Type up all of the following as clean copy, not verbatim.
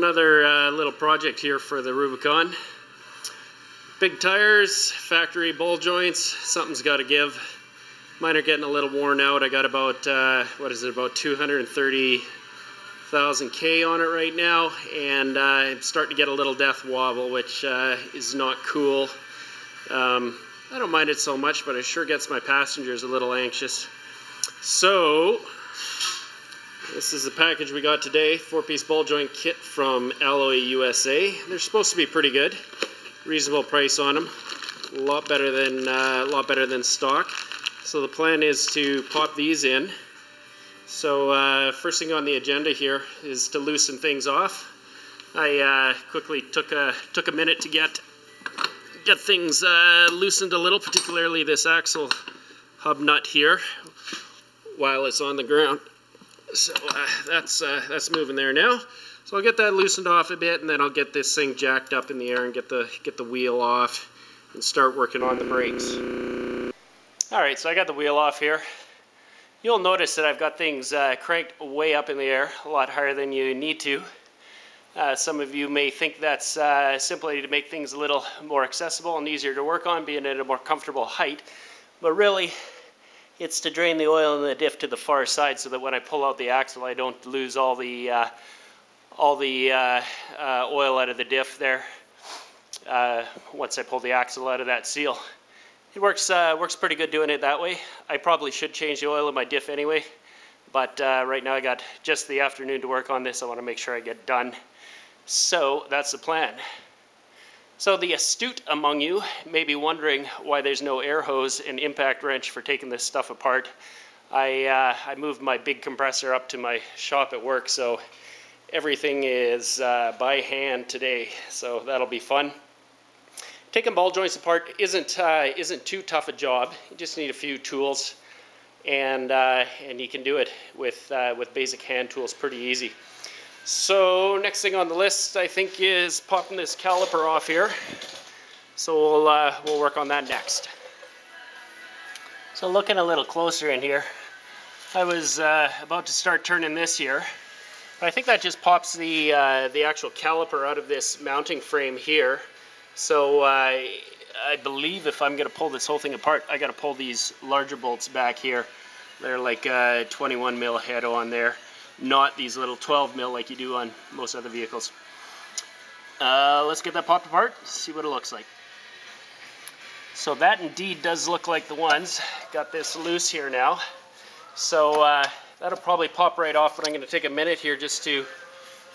another little project here for the Rubicon. Big tires, factory ball joints, something's got to give. Mine are getting a little worn out. I got about, about 230,000 K on it right now, and I'm starting to get a little death wobble, which is not cool. I don't mind it so much, but it sure gets my passengers a little anxious. So, this is the package we got today. 4-piece ball joint kit from Alloy USA. They're supposed to be pretty good. Reasonable price on them. A lot better than stock. So the plan is to pop these in. So first thing on the agenda here is to loosen things off. I quickly took a minute to get things loosened a little, particularly this axle hub nut here, while it's on the ground. So that's moving there now. So I'll get that loosened off a bit, and then I'll get this thing jacked up in the air and get the wheel off and start working on the brakes. Alright, so I got the wheel off here. You'll notice that I've got things cranked way up in the air, a lot higher than you need to. Some of you may think that's simply to make things a little more accessible and easier to work on, being at a more comfortable height. But really, it's to drain the oil in the diff to the far side so that when I pull out the axle, I don't lose all the oil out of the diff there once I pull the axle out of that seal. It works pretty good doing it that way. I probably should change the oil in my diff anyway, but right now I got just the afternoon to work on this. I want to make sure I get done. So that's the plan. So the astute among you may be wondering why there's no air hose and impact wrench for taking this stuff apart. I moved my big compressor up to my shop at work, so everything is by hand today, so that'll be fun. Taking ball joints apart isn't too tough a job. You just need a few tools, and you can do it with basic hand tools pretty easy. So next thing on the list, I think, is popping this caliper off here. So we'll work on that next. So looking a little closer in here, I was about to start turning this here. I think that just pops the actual caliper out of this mounting frame here. So I believe if I'm going to pull this whole thing apart, I got to pull these larger bolts back here. They're like 21 mil head on there, not these little 12 mil like you do on most other vehicles. Let's get that popped apart, see what it looks like. So that indeed does look like the ones. Got this loose here now. So that'll probably pop right off, but I'm going to take a minute here just to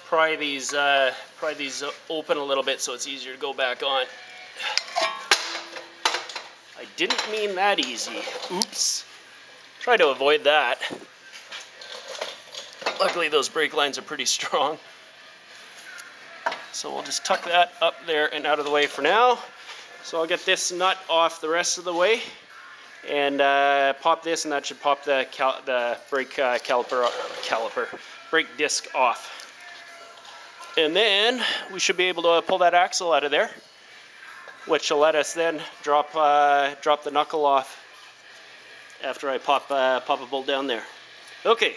pry these open a little bit so it's easier to go back on. I didn't mean that easy. Oops. Try to avoid that. Luckily those brake lines are pretty strong. So we'll just tuck that up there and out of the way for now. So I'll get this nut off the rest of the way and pop this, and that should pop the brake brake disc off. And then we should be able to pull that axle out of there, which will let us then drop the knuckle off after I pop a bolt down there. Okay,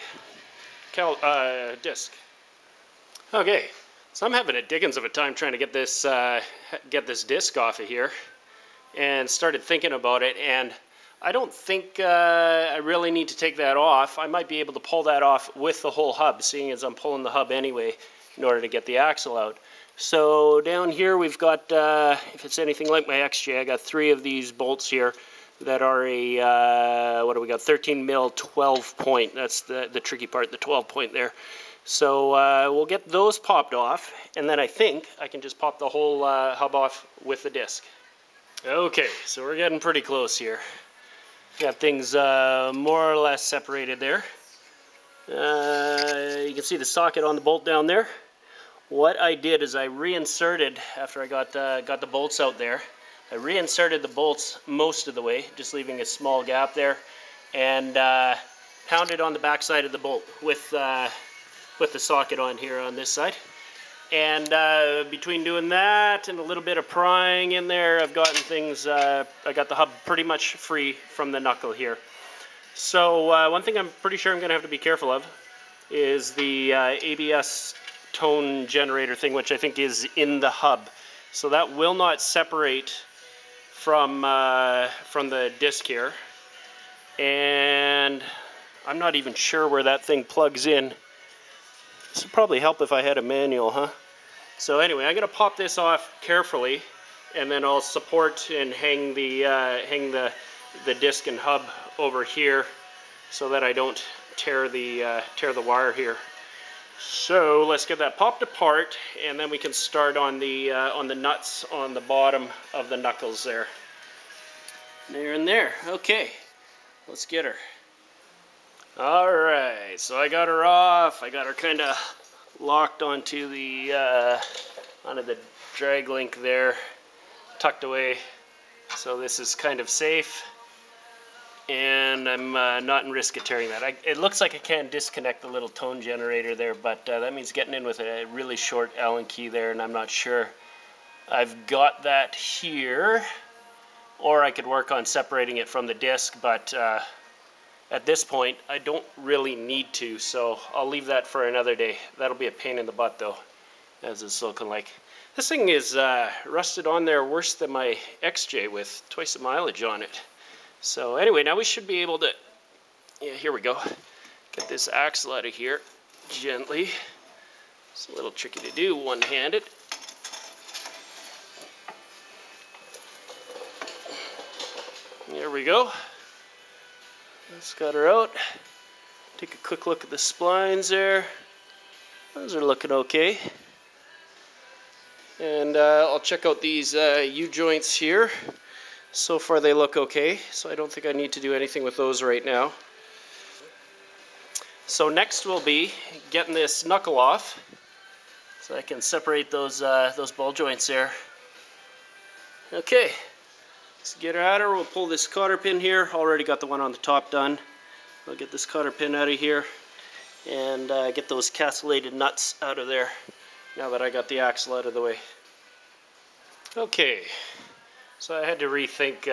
disc. Okay, so I'm having a dickens of a time trying to get this disc off of here, and started thinking about it, and I don't think I really need to take that off. I might be able to pull that off with the whole hub, seeing as I'm pulling the hub anyway in order to get the axle out. So down here we've got, if it's anything like my XJ, I got 3 of these bolts here that are a, what do we got, 13 mil 12 point. That's the tricky part, the 12 point there. So we'll get those popped off, and then I think I can just pop the whole hub off with the disc. Okay, so we're getting pretty close here. Got things more or less separated there. You can see the socket on the bolt down there. What I did is I reinserted, after I got the bolts out there, I reinserted the bolts most of the way, just leaving a small gap there, and pounded on the back side of the bolt with the socket on here on this side. And between doing that and a little bit of prying in there, I've gotten things, I got the hub pretty much free from the knuckle here. So one thing I'm pretty sure I'm going to have to be careful of is the ABS tone generator thing, which I think is in the hub. So that will not separate from the disc here. And I'm not even sure where that thing plugs in. This would probably help if I had a manual, huh? So anyway, I'm gonna pop this off carefully, and then I'll support and hang the disc and hub over here so that I don't tear the wire here. So let's get that popped apart, and then we can start on the nuts on the bottom of the knuckles there. There and there. Okay, let's get her. All right, so I got her off. I got her kind of locked onto the drag link there, tucked away. So this is kind of safe, and I'm not in risk of tearing that. It looks like I can disconnect the little tone generator there, but that means getting in with a really short Allen key there, and I'm not sure. I've got that here, or I could work on separating it from the disc, but at this point I don't really need to, so I'll leave that for another day. That'll be a pain in the butt though, as it's looking like. This thing is rusted on there worse than my XJ with twice the mileage on it. So anyway, now we should be able to, yeah, here we go, get this axle out of here gently. It's a little tricky to do one-handed. There we go. Let's got her out. Take a quick look at the splines there. Those are looking okay. And I'll check out these U-joints here. So far they look okay, so I don't think I need to do anything with those right now. So next will be getting this knuckle off, so I can separate those ball joints there. Okay. Let's get her out of her. We'll pull this cotter pin here. Already got the one on the top done. I'll get this cotter pin out of here and get those castellated nuts out of there now that I got the axle out of the way. Okay, so I had to rethink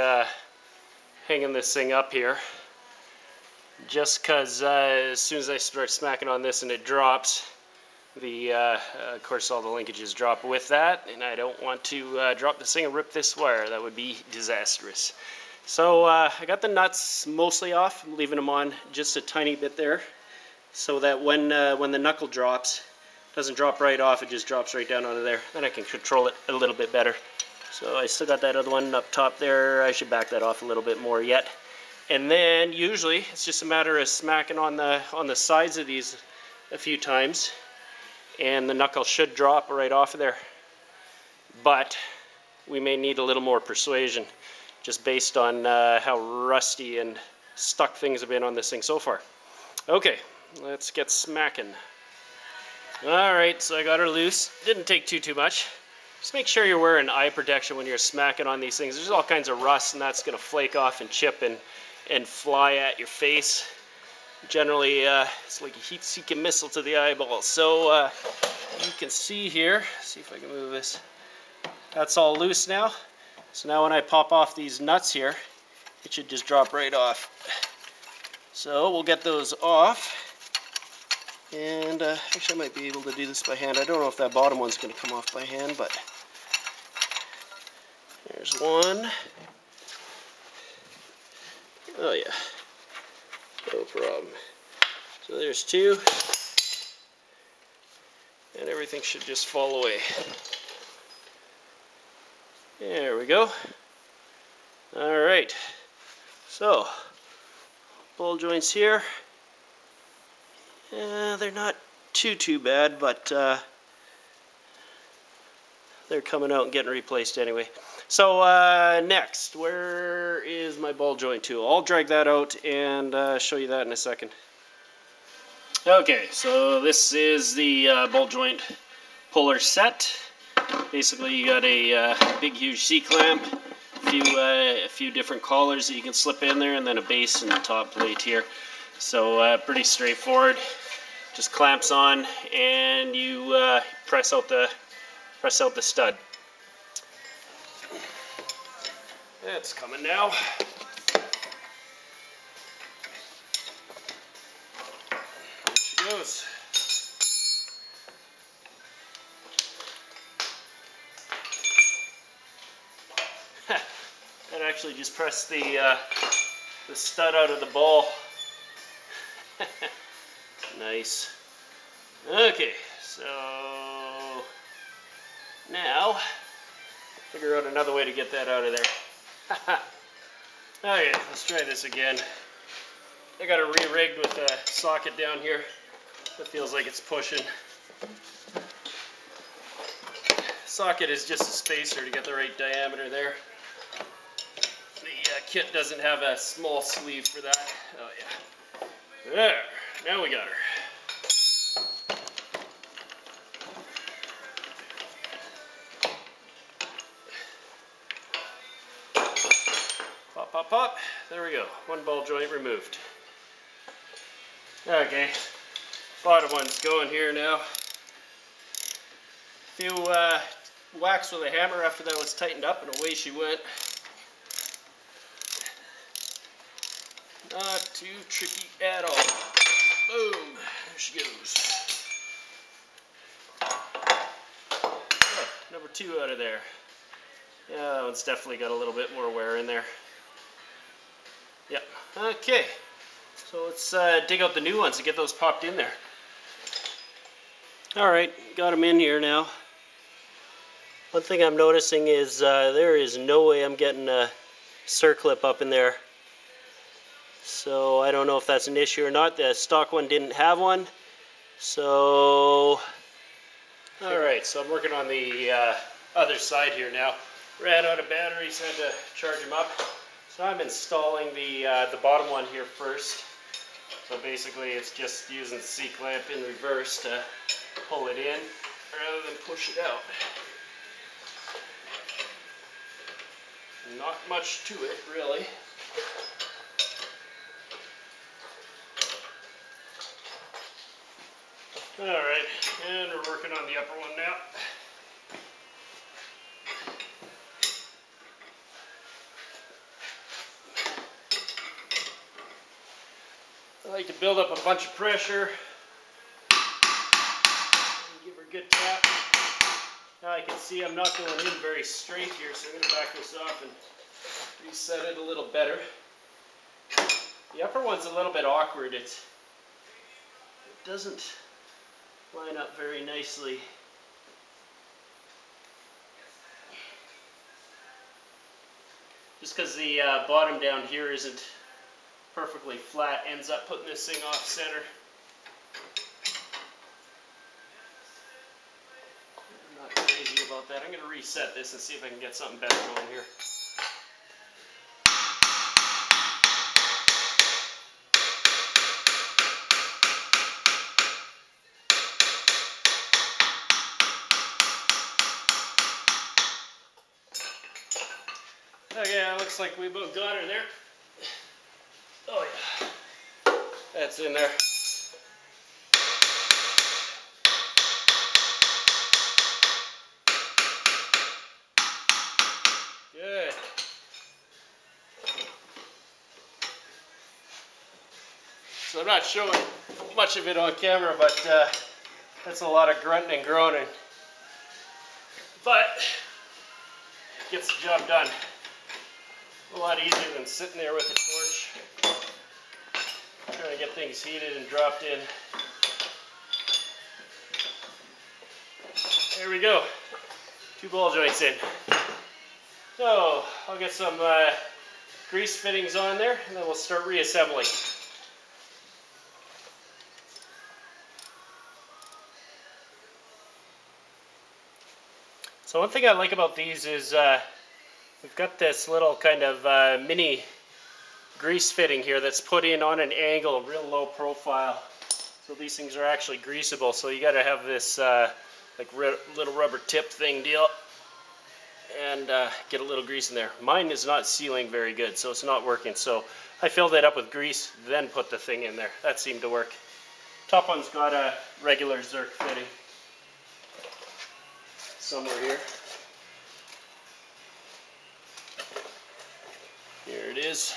hanging this thing up here, just because as soon as I start smacking on this and it drops, of course all the linkages drop with that, and I don't want to drop this thing and rip this wire. That would be disastrous. So I got the nuts mostly off. I'm leaving them on just a tiny bit there, so that when the knuckle drops, it doesn't drop right off, it just drops right down onto there. Then I can control it a little bit better. So I still got that other one up top there. I should back that off a little bit more yet. And then usually it's just a matter of smacking on the sides of these a few times, and the knuckle should drop right off of there. But we may need a little more persuasion, just based on how rusty and stuck things have been on this thing so far. Okay, let's get smacking. Alright, so I got her loose. Didn't take too much. Just make sure you're wearing eye protection when you're smacking on these things. There's all kinds of rust, and that's going to flake off and chip and fly at your face. Generally, it's like a heat-seeking missile to the eyeball. So you can see here, see if I can move this. That's all loose now. So now when I pop off these nuts here, it should just drop right off. So we'll get those off. And actually I might be able to do this by hand. I don't know if that bottom one's going to come off by hand, but there's one. Oh yeah, no problem. So there's two, and everything should just fall away. There we go. All right, so ball joints here. They're not too bad, but they're coming out and getting replaced anyway. So next, where is my ball joint tool? I'll drag that out and show you that in a second. Okay, so this is the ball joint puller set. Basically, you got a big, huge C-clamp, a few different collars that you can slip in there, and then a base and the top plate here. So pretty straightforward. Just clamps on, and you press out the stud. It's coming now. There she goes. That actually just pressed the stud out of the ball. Nice. Okay, so now figure out another way to get that out of there. Okay, let's try this again. I got it re-rigged with a socket down here. It feels like it's pushing. Socket is just a spacer to get the right diameter there. The kit doesn't have a small sleeve for that. Oh yeah. There, now we got her. Pop, pop, pop. There we go. One ball joint removed. Okay, bottom one's going here now. Few whacks with a hammer after that was tightened up, and away she went. Not too tricky at all. Boom, there she goes. Oh, number 2 out of there. Yeah, that one's definitely got a little bit more wear in there. Yep, okay. So let's dig out the new ones and get those popped in there. Alright, got them in here now. One thing I'm noticing is there is no way I'm getting a circlip up in there. So I don't know if that's an issue or not. The stock one didn't have one. So, alright, so I'm working on the other side here now. Ran out of batteries, had to charge them up. So I'm installing the bottom one here first. So basically it's just using the C-clamp in reverse to pull it in rather than push it out. Not much to it, really. Alright, and we're working on the upper one now. I like to build up a bunch of pressure and give her a good tap. Now I can see I'm not going in very straight here, so I'm going to back this off and reset it a little better. The upper one's a little bit awkward. It doesn't line up very nicely. Just because the bottom down here isn't perfectly flat, ends up putting this thing off center. I'm not crazy about that. I'm going to reset this and see if I can get something better going here. Okay, looks like we both got her there. Oh yeah, that's in there. Good. So I'm not showing much of it on camera, but that's a lot of grunting and groaning. But it gets the job done. A lot easier than sitting there with a torch, trying to get things heated and dropped in. There we go. 2 ball joints in. So I'll get some grease fittings on there, and then we'll start reassembling. So one thing I like about these is we've got this little kind of mini grease fitting here that's put in on an angle, real low profile. So these things are actually greasable. So you got to have this like little rubber tip thing deal and get a little grease in there. Mine is not sealing very good, so it's not working. So I filled it up with grease, then put the thing in there. That seemed to work. Top one's got a regular Zerk fitting somewhere here. Here it is.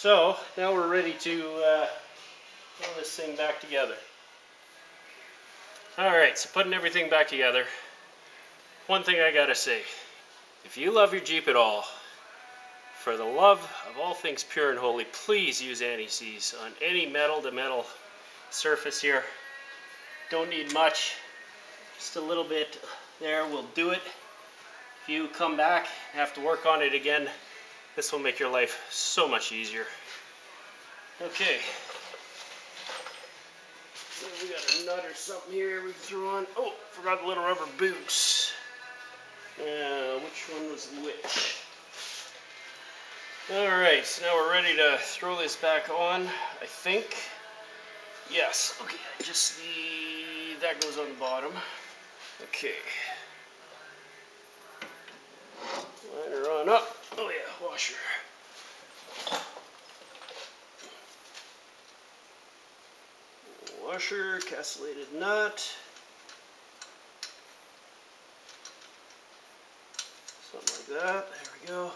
So now we're ready to throw this thing back together. Alright, so putting everything back together, one thing I gotta say, if you love your Jeep at all, for the love of all things pure and holy, please use anti-seize on any metal-to-metal surface here. Don't need much, just a little bit there will do it. If you come back and have to work on it again, this will make your life so much easier. Okay, so we got a nut or something here we can throw on. Oh, forgot the little rubber boots. Which one was which? Alright, so now we're ready to throw this back on, I think. Yes, okay, just that goes on the bottom. Okay. Line her on up. Oh yeah, washer. Washer, castellated nut. Something like that. There we go.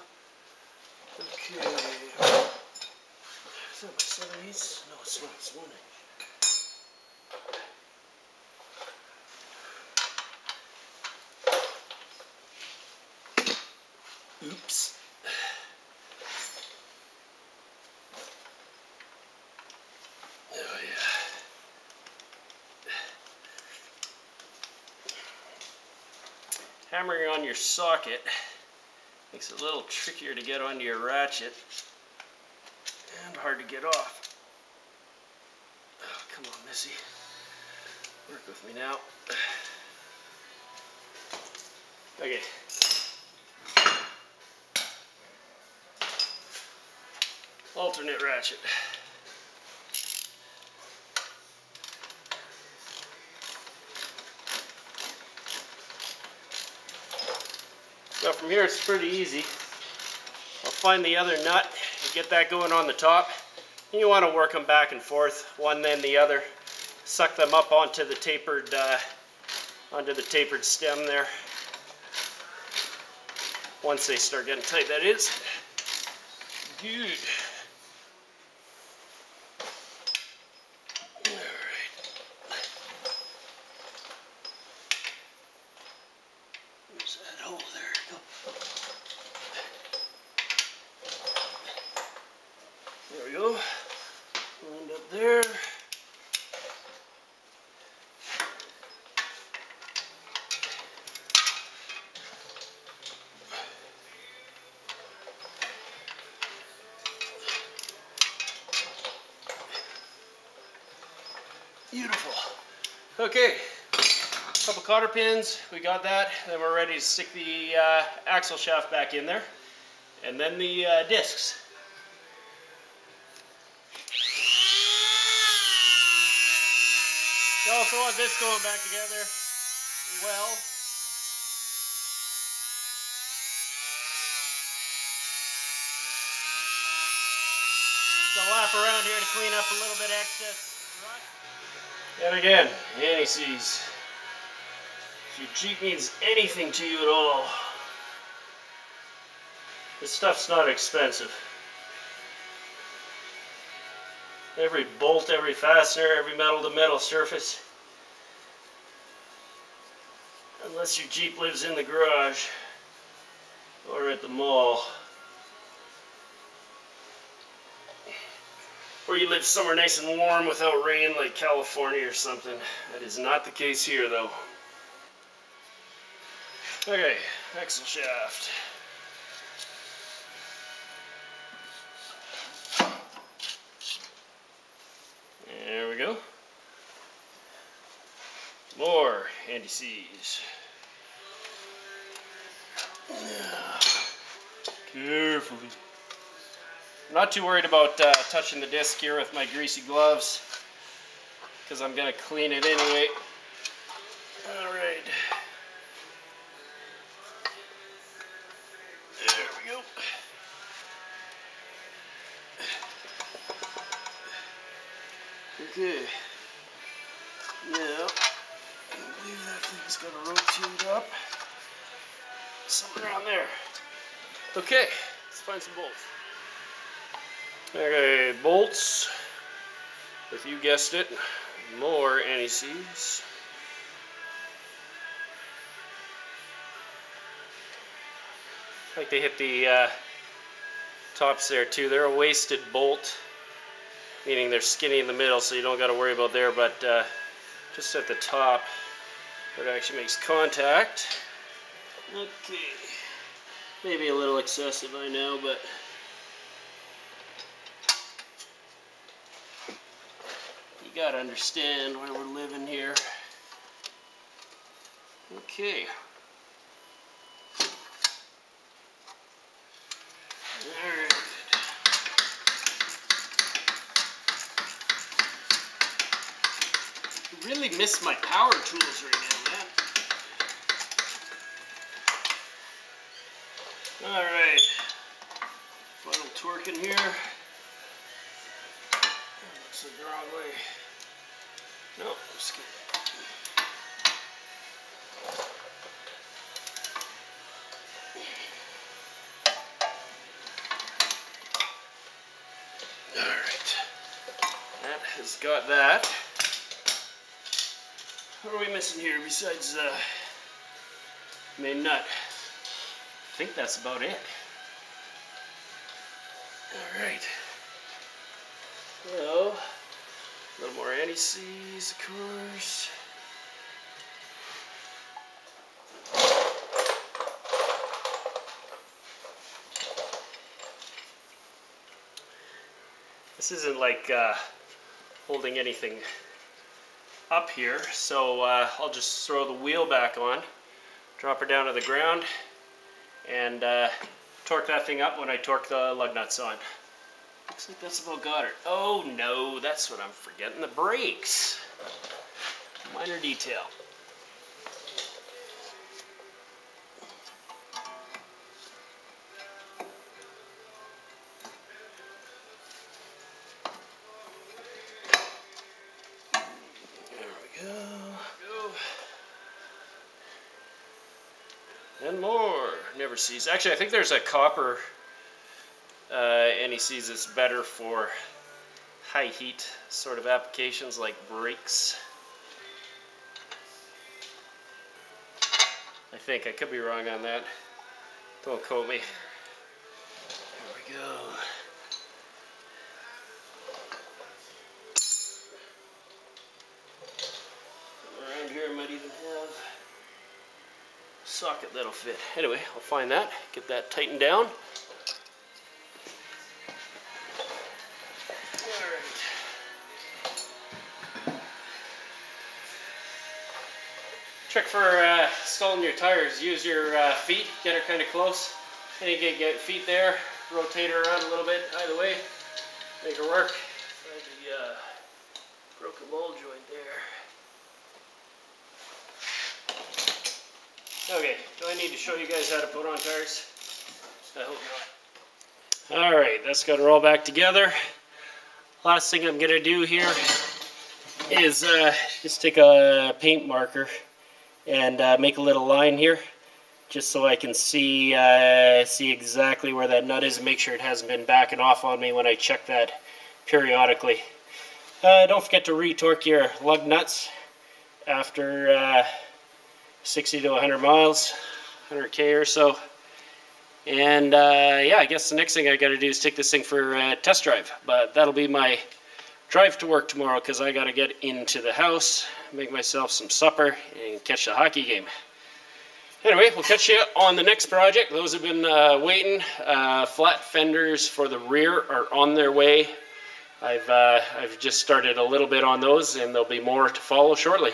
Okay. Is that my 7/8? No, it's not. It's 1 inch. Oops. Oh yeah. Hammering on your socket makes it a little trickier to get onto your ratchet and hard to get off. Oh, come on, Missy. Work with me now. Okay. Alternate ratchet. So from here it's pretty easy. I'll find the other nut and get that going on the top. And you want to work them back and forth, one then the other. Suck them up onto the tapered stem there. Once they start getting tight, that is. Good. There we go. Lined up there. Beautiful. Okay, a couple cotter pins, we got that. Then we're ready to stick the axle shaft back in there. And then the discs. You also want this going back together well. So lap around here to clean up a little bit excess rust. And again, anti-seize. If your Jeep means anything to you at all, this stuff's not expensive. Every bolt, every fastener, every metal-to-metal surface. Unless your Jeep lives in the garage or at the mall. Or you live somewhere nice and warm without rain like California or something. That is not the case here though. Okay, axle shaft. There we go. More anti-seize. Carefully. I'm not too worried about touching the disc here with my greasy gloves because I'm going to clean it anyway. Alright. There we go. Okay. Now, I believe that thing's got to rotate up. Somewhere around there. Okay, let's find some bolts. Okay, bolts with, you guessed it, more anti-seize. I like to hit the tops there too. They're a wasted bolt, meaning they're skinny in the middle, so you don't got to worry about there, but just at the top where it actually makes contact. Okay, maybe a little excessive, I know, but you gotta understand where we're living here. Okay. Alright. I really miss my power tools right now, man. Alright. Final torque in here. Looks like the wrong way. No, just kidding. Alright. That has got that. What are we missing here besides the main nut? I think that's about it. Alright. So, a little more anti-seize, of course. This isn't like holding anything up here, so I'll just throw the wheel back on, drop her down to the ground, and torque that thing up when I torque the lug nuts on. Looks like that's about got her. Oh no, that's what I'm forgetting, the brakes. Minor detail. There we go. And more. Never sees. Actually, I think there's a copper anti-seize that's better for high heat sort of applications like brakes. I think. I could be wrong on that. Don't quote me. There we go. Around here I might even have a socket that'll fit. Anyway, I'll find that, get that tightened down. Trick for stalling your tires, use your feet, get her kind of close, and you get feet there, rotate her around a little bit, either way, make her work. Find the broken ball joint there. Okay, do I need to show you guys how to put on tires? I hope not. Alright, that's got her all back together. Last thing I'm going to do here is just take a paint marker and make a little line here, just so I can see exactly where that nut is and make sure it hasn't been backing off on me when I check that periodically. Don't forget to re-torque your lug nuts after 60 to 100 miles, 100k or so. And yeah, I guess the next thing I got to do is take this thing for a test drive. But that'll be my drive to work tomorrow, because I got to get into the house, make myself some supper, and catch the hockey game. Anyway, we'll catch you on the next project. Those have been waiting. Flat fenders for the rear are on their way. I've just started a little bit on those, and there'll be more to follow shortly.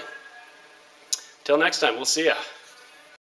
Till next time, we'll see ya.